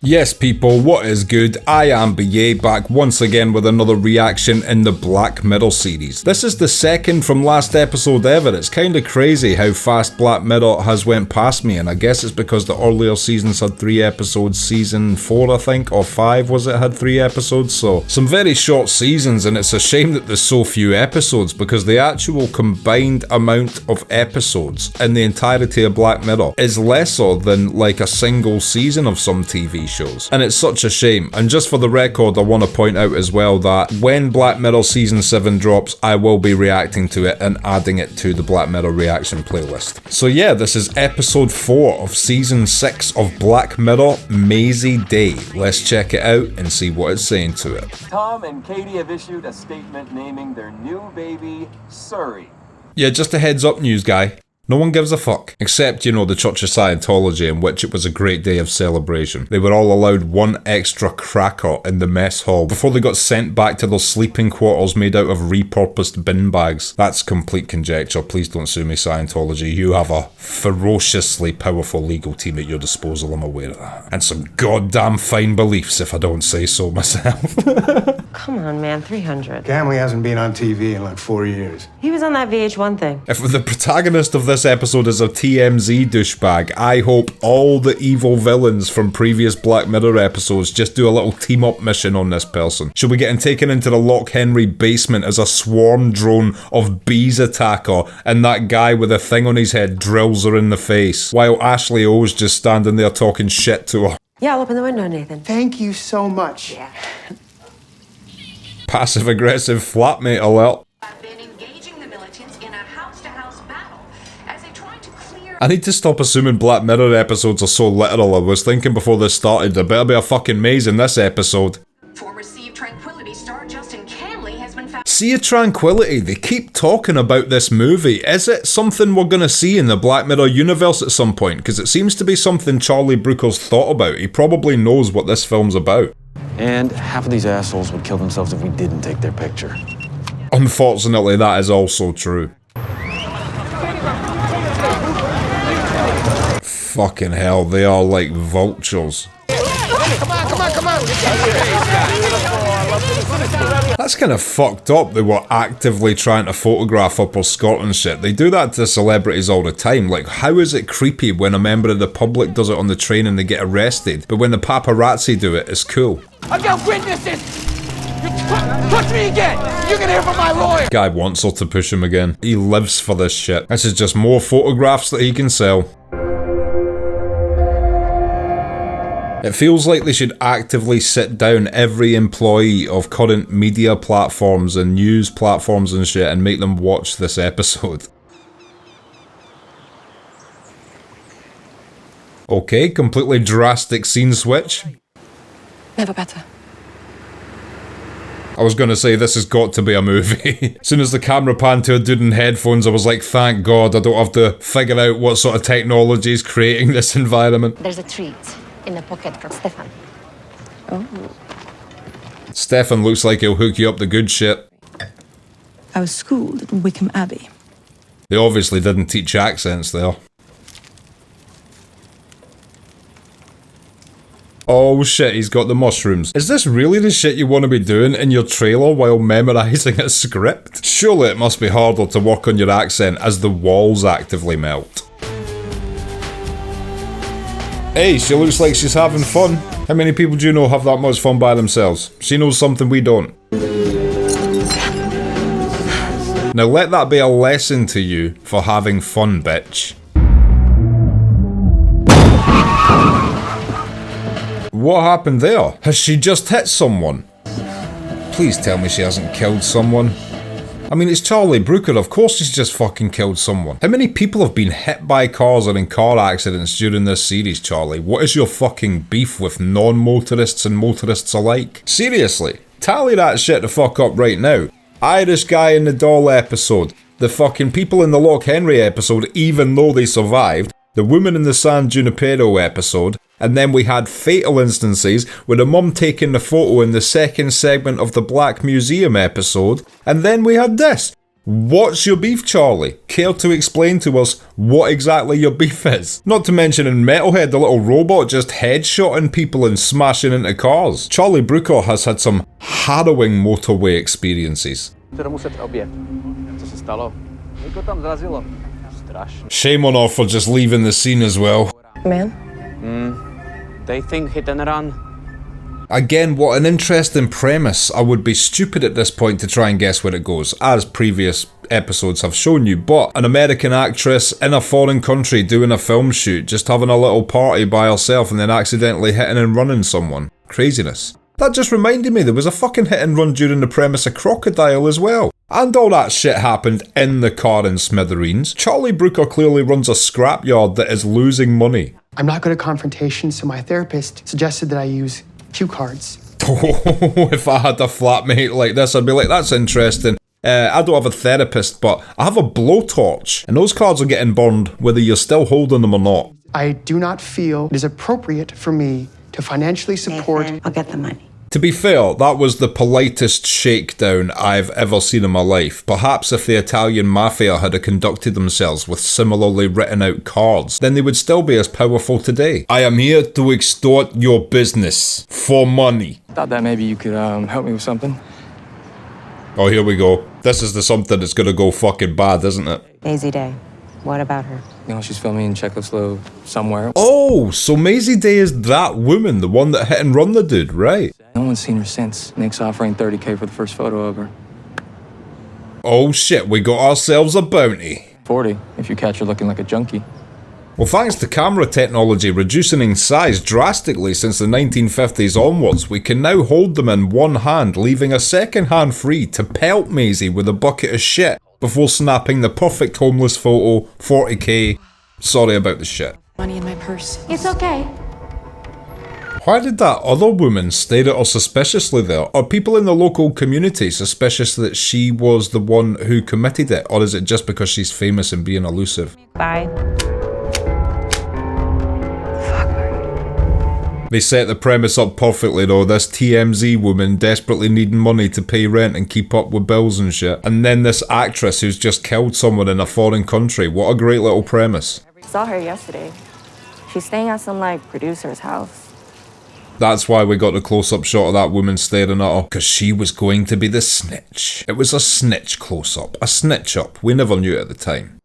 Yes people, what is good? I am BA, back once again with another reaction in the Black Mirror series. This is the second from last episode ever. It's kinda crazy how fast Black Mirror has went past me, and I guess it's because the earlier seasons had 3 episodes. Season 4 I think, or 5 was it, had 3 episodes, so some very short seasons, and it's a shame that there's so few episodes because the actual combined amount of episodes in the entirety of Black Mirror is lesser than like a single season of some TV shows, and it's such a shame. And just for the record, I want to point out as well that when Black Mirror season 7 drops, I will be reacting to it and adding it to the Black Mirror reaction playlist. So yeah, this is episode 4 of season 6 of Black Mirror, Mazey Day. Let's check it out and see what it's saying to it. Tom and Katie have issued a statement naming their new baby Surrey. Yeah, just a heads up, news guy. No one gives a fuck. Except, you know, the Church of Scientology, in which it was a great day of celebration. They were all allowed one extra cracker in the mess hall before they got sent back to their sleeping quarters made out of repurposed bin bags. That's complete conjecture. Please don't sue me, Scientology. You have a ferociously powerful legal team at your disposal, I'm aware of that. And some goddamn fine beliefs, if I don't say so myself. Come on, man, 300. Gamley hasn't been on TV in like 4 years. He was on that VH1 thing. If the protagonist of this episode is a TMZ douchebag, I hope all the evil villains from previous Black Mirror episodes just do a little team-up mission on this person. Should we get him taken into the Loch Henry basement as a swarm drone of bees attack her, and that guy with a thing on his head drills her in the face, while Ashley O's just standing there talking shit to her? Yeah, I'll open the window, Nathan. Thank you so much. Yeah. Passive-aggressive flatmate alert. I need to stop assuming Black Mirror episodes are so literal. I was thinking before this started, there better be a fucking maze in this episode. Former Sea of Tranquility star Justin Camley has been found. Sea of Tranquility, they keep talking about this movie. Is it something we're gonna see in the Black Mirror universe at some point? Because it seems to be something Charlie Brooker's thought about. He probably knows what this film's about. And half of these assholes would kill themselves if we didn't take their picture. Unfortunately, that is also true. Fucking hell, they are like vultures. Come on. That's kind of fucked up. They were actively trying to photograph up her skirt and shit. They do that to celebrities all the time. Like, how is it creepy when a member of the public does it on the train and they get arrested, but when the paparazzi do it, it's cool? I got witnesses! You touch me again! You're gonna hear from my lawyer! Guy wants her to push him again. He lives for this shit. This is just more photographs that he can sell. It feels like they should actively sit down every employee of current media platforms and news platforms and shit and make them watch this episode. Okay, completely drastic scene switch. Never better. I was gonna say, this has got to be a movie. As soon as the camera panned to a dude in headphones, I was like, thank God I don't have to figure out what sort of technology is creating this environment. There's a treat in the pocket for Stefan. Oh. Stefan looks like he'll hook you up the good shit. I was schooled at Wickham Abbey. They obviously didn't teach accents there. Oh shit, he's got the mushrooms. Is this really the shit you want to be doing in your trailer while memorizing a script? Surely it must be harder to work on your accent as the walls actively melt. Hey, she looks like she's having fun. How many people do you know have that much fun by themselves? She knows something we don't. Now let that be a lesson to you for having fun, bitch. What happened there? Has she just hit someone? Please tell me she hasn't killed someone. I mean, it's Charlie Brooker, of course he's just fucking killed someone. How many people have been hit by cars or in car accidents during this series, Charlie? What is your fucking beef with non-motorists and motorists alike? Seriously, tally that shit the fuck up right now. Irish guy in the doll episode, the fucking people in the Loch Henry episode even though they survived, the woman in the San Junipero episode, and then we had fatal instances with a mum taking the photo in the second segment of the Black Museum episode, and then we had this. What's your beef, Charlie? Care to explain to us what exactly your beef is? Not to mention in Metalhead, the little robot just headshotting people and smashing into cars. Charlie Brooker has had some harrowing motorway experiences. Shame on her for just leaving the scene as well. Man? They think hit and run. Again, what an interesting premise. I would be stupid at this point to try and guess where it goes, as previous episodes have shown you, but an American actress in a foreign country doing a film shoot, just having a little party by herself and then accidentally hitting and running someone. Craziness. That just reminded me there was a fucking hit and run during the premise of Crocodile as well. And all that shit happened in the car in Smithereens. Charlie Brooker clearly runs a scrapyard that is losing money. I'm not good at confrontation, so my therapist suggested that I use cue cards. Oh, if I had a flatmate like this, I'd be like, that's interesting. I don't have a therapist, but I have a blowtorch. And those cards are getting burned, whether you're still holding them or not. I do not feel it is appropriate for me to financially support... I'll get the money. To be fair, that was the politest shakedown I've ever seen in my life. Perhaps if the Italian mafia had conducted themselves with similarly written out cards, then they would still be as powerful today. I am here to extort your business for money. Thought that maybe you could help me with something. Oh, here we go. This is the something that's gonna go fucking bad, isn't it? Mazey Day. What about her? You know, she's filming in Czechoslovakia somewhere. Oh, so Mazey Day is that woman, the one that hit and run the dude, right? No one's seen her since. Nick's offering $30K for the first photo of her. Oh shit, we got ourselves a bounty. 40 if you catch her looking like a junkie. Well, thanks to camera technology reducing in size drastically since the 1950s onwards, we can now hold them in one hand, leaving a second hand free to pelt Mazey with a bucket of shit before snapping the perfect homeless photo, 40K. Sorry about the shit. Money in my purse. It's okay. Why did that other woman stare at her suspiciously there? Are people in the local community suspicious that she was the one who committed it? Or is it just because she's famous and being elusive? Bye. They set the premise up perfectly though, this TMZ woman desperately needing money to pay rent and keep up with bills and shit. And then this actress who's just killed someone in a foreign country. What a great little premise. Saw her yesterday. She's staying at some, producer's house. That's why we got the close-up shot of that woman staring at her, because she was going to be the snitch. It was a snitch close-up, a snitch-up. We never knew it at the time.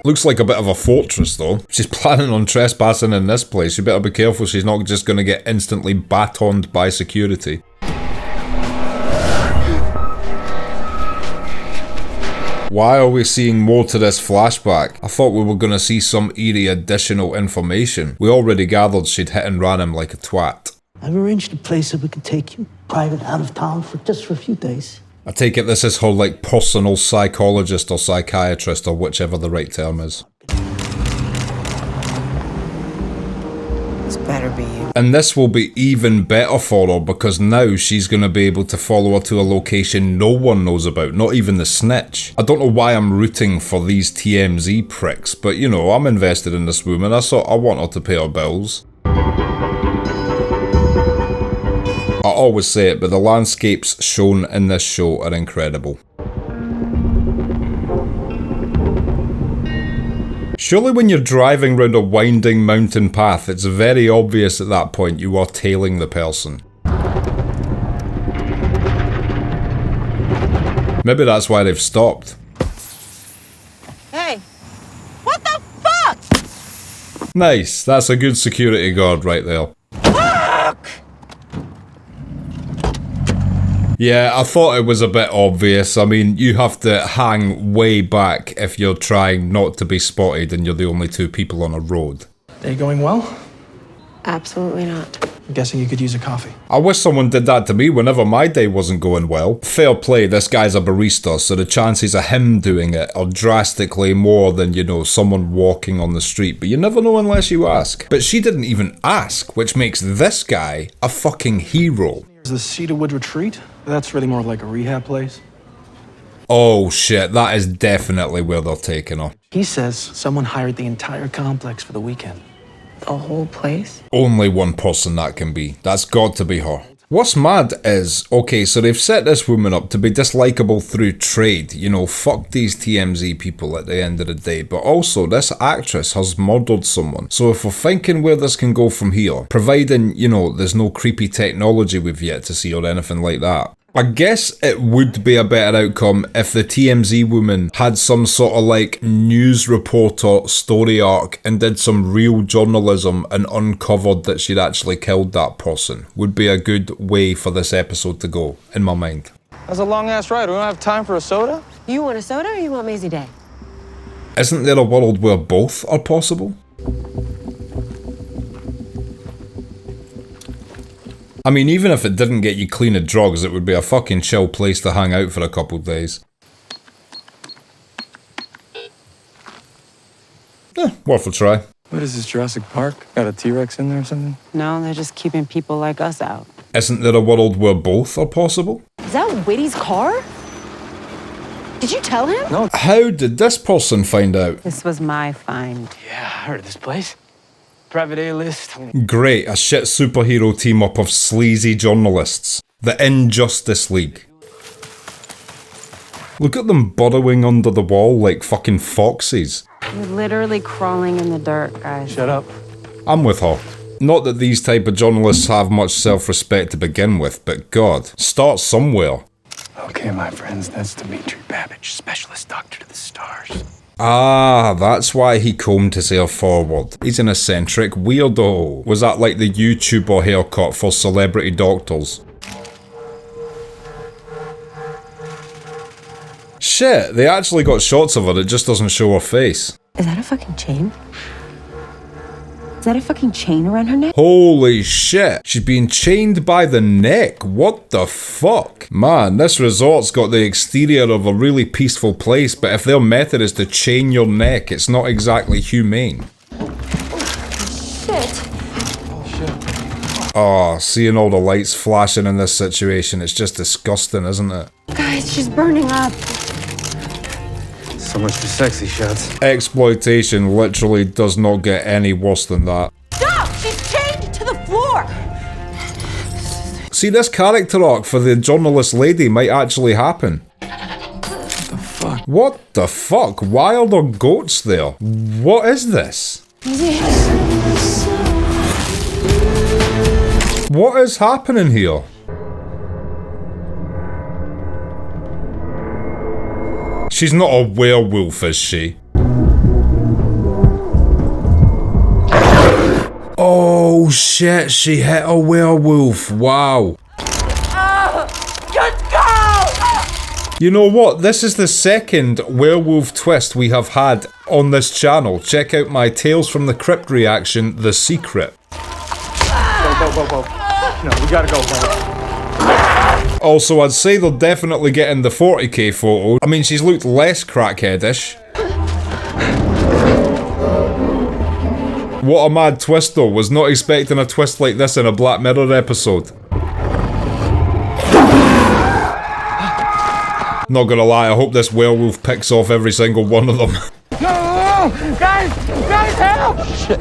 Looks like a bit of a fortress though. She's planning on trespassing in this place. You better be careful she's not just going to get instantly batoned by security. Why are we seeing more to this flashback? I thought we were going to see some eerie additional information. We already gathered she'd hit and ran him like a twat. I've arranged a place that we can take you private out of town for just a few days. I take it this is her personal psychologist or psychiatrist or whichever the right term is. This better be you. And this will be even better for her because now she's going to be able to follow her to a location no one knows about, not even the snitch. I don't know why I'm rooting for these TMZ pricks, but you know, I'm invested in this woman. I want her to pay her bills. I always say it, but the landscapes shown in this show are incredible. Surely when you're driving round a winding mountain path, it's very obvious at that point you are tailing the person. Maybe that's why they've stopped. Hey, what the fuck? Nice, that's a good security guard right there. Yeah, I thought it was a bit obvious. I mean, you have to hang way back if you're trying not to be spotted and you're the only two people on a road. Day going well? Absolutely not. I'm guessing you could use a coffee. I wish someone did that to me whenever my day wasn't going well. Fair play, this guy's a barista, so the chances of him doing it are drastically more than, you know, someone walking on the street, but you never know unless you ask. But she didn't even ask, which makes this guy a fucking hero. Is the Cedarwood Retreat? That's really more like a rehab place. Oh shit, that is definitely where they're taking her. He says someone hired the entire complex for the weekend. The whole place? Only one person that can be. That's got to be her. What's mad is, okay, so they've set this woman up to be dislikable through trade, you know, fuck these TMZ people at the end of the day, but also this actress has murdered someone. So if we're thinking where this can go from here, providing, you know, there's no creepy technology we've yet to see or anything like that, I guess it would be a better outcome if the TMZ woman had some sort of like news reporter story arc and did some real journalism and uncovered that she'd actually killed that person. Would be a good way for this episode to go, in my mind. That's a long ass ride. We don't have time for a soda? You want a soda or you want Mazey Day? Isn't there a world where both are possible? I mean, even if it didn't get you clean of drugs, it would be a fucking chill place to hang out for a couple days. Worth a try. What is this, Jurassic Park? Got a T-Rex in there or something? No, they're just keeping people like us out. Isn't there a world where both are possible? Is that Whitty's car? Did you tell him? No. How did this person find out? This was my find. Yeah, I heard of this place. Private A-list. Great, a shit superhero team up of sleazy journalists. The Injustice League. Look at them burrowing under the wall like fucking foxes. You're literally crawling in the dirt, guys. Shut up. I'm with her. Not that these type of journalists have much self-respect to begin with, but God, start somewhere. Okay, my friends, that's Dimitri Babbage, specialist doctor to the stars. Ah, that's why he combed his hair forward. He's an eccentric weirdo. Was that like the YouTuber haircut for celebrity doctors? Shit, they actually got shots of her, it just doesn't show her face. Is that a fucking chain? Is that a fucking chain around her neck? Holy shit, she's being chained by the neck. What the fuck? Man, this resort's got the exterior of a really peaceful place, but if their method is to chain your neck, it's not exactly humane. Shit. Oh, seeing all the lights flashing in this situation, it's just disgusting, isn't it? Guys, she's burning up. So much for sexy shots. Exploitation literally does not get any worse than that. Stop! She's chained to the floor! See, this character arc for the journalist lady might actually happen. What the fuck? What the fuck? Why are there goats there? What is this? What is happening here? She's not a werewolf, is she? Oh shit, she hit a werewolf. Wow. Just go! You know what? This is the second werewolf twist we have had on this channel. Check out my Tales from the Crypt reaction, The Secret. Whoa. No, we gotta go, buddy. Also, I'd say they're definitely getting the 40k photo. I mean, she's looked less crackheadish. What a mad twist though. Was not expecting a twist like this in a Black Mirror episode. Not gonna lie, I hope this werewolf picks off every single one of them. No! Guys, help! Shit.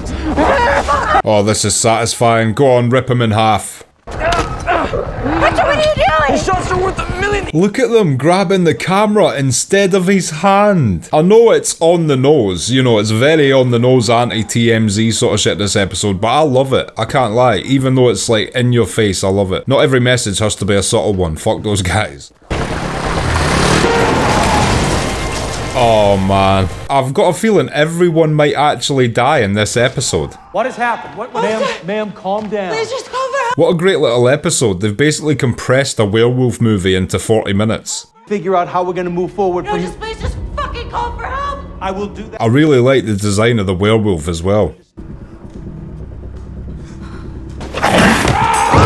Oh, this is satisfying. Go on, rip him in half. What are you doing? These shots are worth $1 million. Look at them grabbing the camera instead of his hand. I know it's on the nose, you know, it's very on the nose anti-TMZ sort of shit this episode, but I love it. I can't lie. Even though it's like in your face, I love it. Not every message has to be a subtle one. Fuck those guys. Oh man. I've got a feeling everyone might actually die in this episode. What has happened? Ma'am, calm down. Please just cover up. What a great little episode. They've basically compressed a werewolf movie into 40 minutes. Figure out how we're gonna move forward. No, just please just fucking call for help. I will do that. I really like the design of the werewolf as well.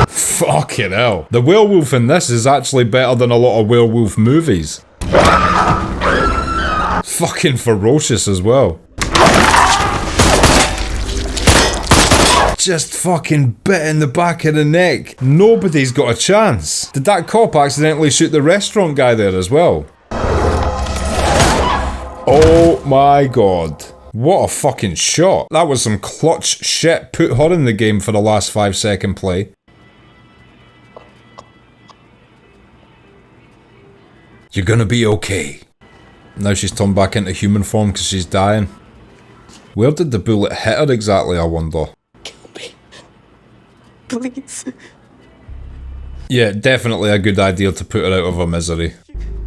Fucking hell. The werewolf in this is actually better than a lot of werewolf movies. Fucking ferocious as well. Just fucking bit in the back of the neck. Nobody's got a chance. Did that cop accidentally shoot the restaurant guy there as well? Oh my god. What a fucking shot. That was some clutch shit. Put her in the game for the last 5-second play. You're gonna be okay. Now she's turned back into human form because she's dying. Where did the bullet hit her exactly, I wonder? Please. Yeah, definitely a good idea to put her out of her misery.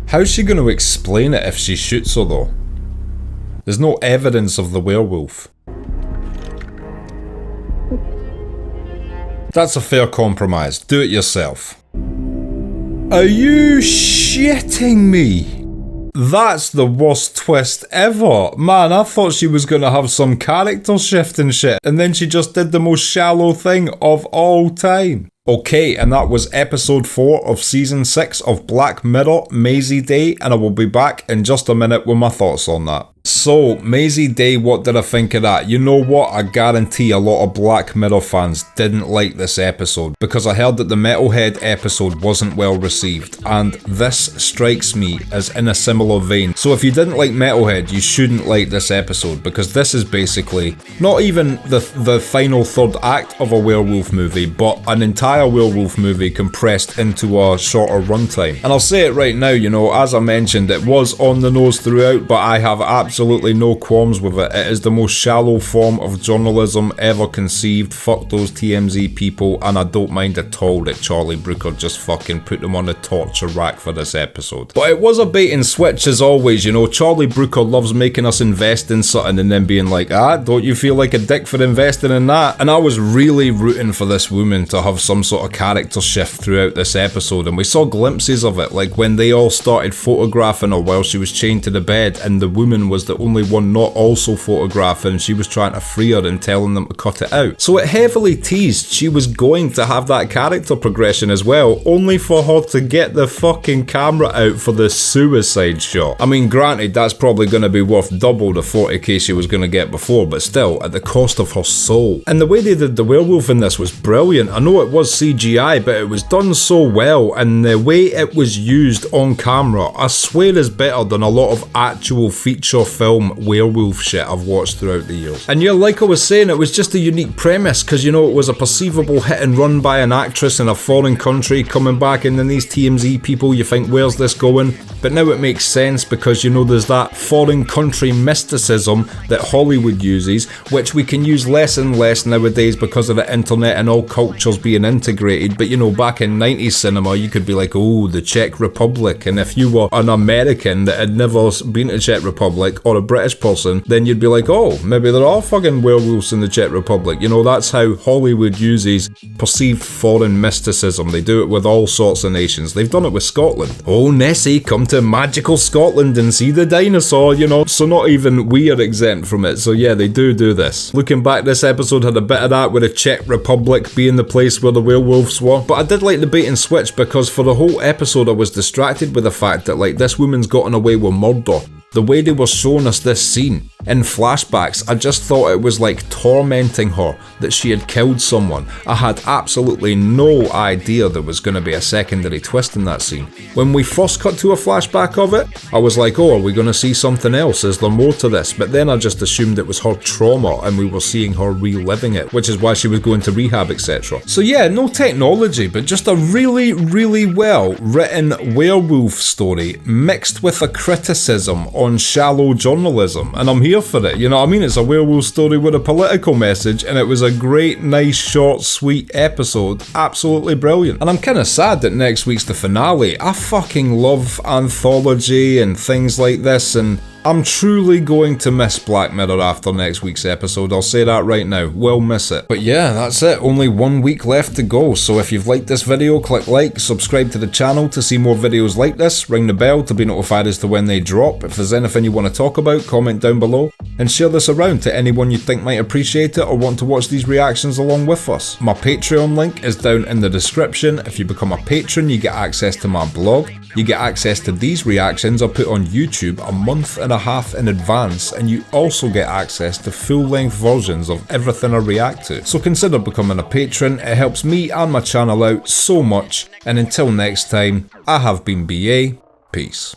How's she going to explain it if she shoots her though? There's no evidence of the werewolf. That's a fair compromise. Do it yourself. Are you shitting me? That's the worst twist ever. Man, I thought she was gonna have some character shift and shit, and then she just did the most shallow thing of all time. Okay, and that was episode 4 of season 6 of Black Mirror, Mazey Day, and I will be back in just a minute with my thoughts on that. So, Mazey Day, what did I think of that? You know what? I guarantee a lot of Black Mirror fans didn't like this episode because I heard that the Metalhead episode wasn't well received, and this strikes me as in a similar vein. So if you didn't like Metalhead, you shouldn't like this episode because this is basically not even the final third act of a werewolf movie, but an entire werewolf movie compressed into a shorter runtime. And I'll say it right now, you know, as I mentioned, it was on the nose throughout, but I have absolutely no qualms with it. It is the most shallow form of journalism ever conceived. Fuck those TMZ people, and I don't mind at all that Charlie Brooker just fucking put them on the torture rack for this episode. But it was a bait and switch as always, you know. Charlie Brooker loves making us invest in something and then being like, don't you feel like a dick for investing in that? And I was really rooting for this woman to have some sort of character shift throughout this episode, and we saw glimpses of it, like when they all started photographing her while she was chained to the bed, and the woman was the only one not also photographing. She was trying to free her and telling them to cut it out. So it heavily teased she was going to have that character progression as well, only for her to get the fucking camera out for the suicide shot. I mean, granted, that's probably going to be worth double the 40k she was going to get before, but still, at the cost of her soul. And the way they did the werewolf in this was brilliant. I know it was CGI, but it was done so well, and the way it was used on camera, I swear is better than a lot of actual feature film werewolf shit I've watched throughout the years. And yeah, like I was saying, it was just a unique premise because, you know, it was a perceivable hit and run by an actress in a foreign country coming back, and then these TMZ people, you think, where's this going? But now it makes sense because, you know, there's that foreign country mysticism that Hollywood uses, which we can use less and less nowadays because of the internet and all cultures being integrated. But, you know, back in 90s cinema, you could be like, oh, the Czech Republic, and if you were an American that had never been to Czech Republic, or a British person, then you'd be like, oh, maybe there are fucking werewolves in the Czech Republic. You know, that's how Hollywood uses perceived foreign mysticism. They do it with all sorts of nations. They've done it with Scotland. Oh, Nessie, come to magical Scotland and see the dinosaur, you know. So not even we are exempt from it. So yeah, they do this. Looking back, this episode had a bit of that with the Czech Republic being the place where the werewolves were. But I did like the bait and switch because for the whole episode I was distracted with the fact that, like, this woman's gotten away with murder. The way they were showing us this scene in flashbacks, I just thought it was like tormenting her that she had killed someone. I had absolutely no idea there was going to be a secondary twist in that scene. When we first cut to a flashback of it, I was like, oh, are we going to see something else? Is there more to this? But then I just assumed it was her trauma and we were seeing her reliving it, which is why she was going to rehab, etc. So yeah, no technology, but just a really, really well written werewolf story mixed with a criticism on shallow journalism, and I'm here for it, you know what I mean? It's a werewolf story with a political message, and it was a great, nice, short, sweet episode. Absolutely brilliant. And I'm kind of sad that next week's the finale. I fucking love anthology and things like this, and I'm truly going to miss Black Mirror after next week's episode. I'll say that right now. We'll miss it. But yeah, that's it. Only 1 week left to go. So if you've liked this video, click like, subscribe to the channel to see more videos like this, ring the bell to be notified as to when they drop. If there's anything you want to talk about, comment down below, and share this around to anyone you think might appreciate it or want to watch these reactions along with us. My Patreon link is down in the description. If you become a patron, you get access to my blog. You get access to these reactions I put on YouTube a month and a half in advance, and you also get access to full-length versions of everything I react to. So consider becoming a patron. It helps me and my channel out so much, and until next time, I have been BA. Peace.